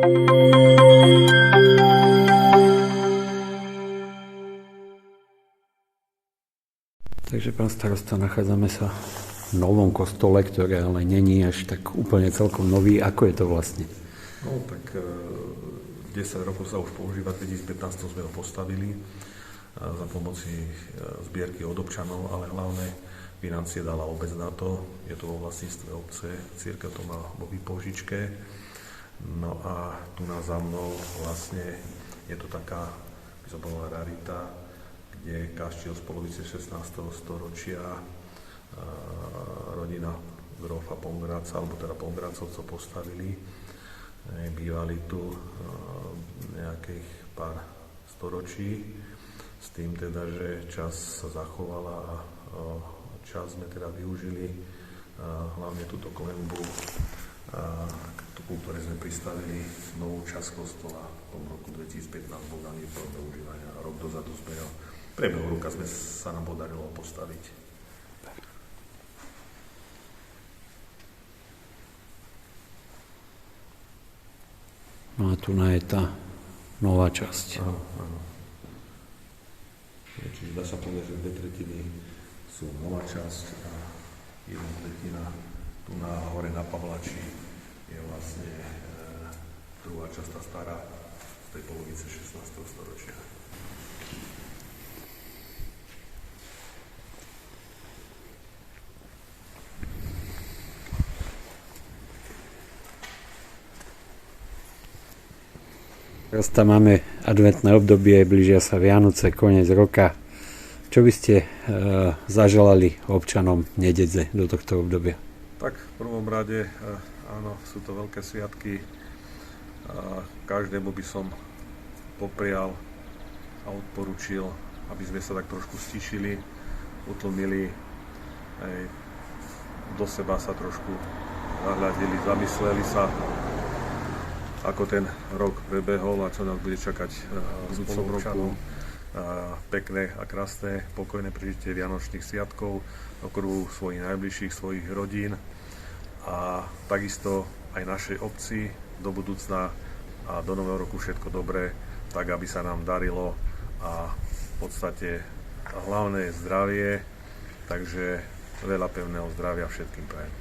Takže, pán starosta, nachádzame sa v novom kostole, ktorý ale není až tak úplne celkom nový. Ako je to vlastne? No, tak 10 rokov sa už používa, v 2015 sme ho postavili za pomoci zbierky od občanov, ale hlavné financie dala obec na to. Je to vo vlastníctve obce, cirkev to má vo výpožičke. No a tu za mnou vlastne je to taká, by som povedal, rarita, kde kaštiel z polovice 16. storočia rodina grofa Pongráca, alebo teda Pongrácovcov postavili. Bývali tu nejakých pár storočí, s tým teda, že čas sa zachovala a čas sme teda využili, hlavne túto klenbu, ku ktorej sme pristavili novú časť kostola. V roku 2015 bol daný do užívania, rok dozadu sme ho prebehu roka sa nám podarilo postaviť. No a tu je tá nová časť. Áno, áno. Čiže dá sa povedať, že 2/3 sú nová časť a 1/3 tu na hore na Pavlači je vlastne druhá časť, tá stará, z tej polovice 16. storočia. Teraz tam máme adventné obdobie, blížia sa Vianoce, koniec roka. Čo by ste zaželali občanom Nededze do tohto obdobia? Tak v prvom rade, áno, sú to veľké sviatky. Každému by som poprial a odporučil, aby sme sa tak trošku stišili, utlmili, do seba sa trošku zahľadili, zamysleli sa, ako ten rok prebehol a čo nás bude čakať v budúcom roku. Pekné a krásne, pokojné prežitie vianočných sviatkov v okruhu svojich najbližších, svojich rodín a takisto aj našej obci do budúcna a do nového roku všetko dobré, tak aby sa nám darilo a v podstate hlavné je zdravie, takže veľa pevného zdravia všetkým prajem.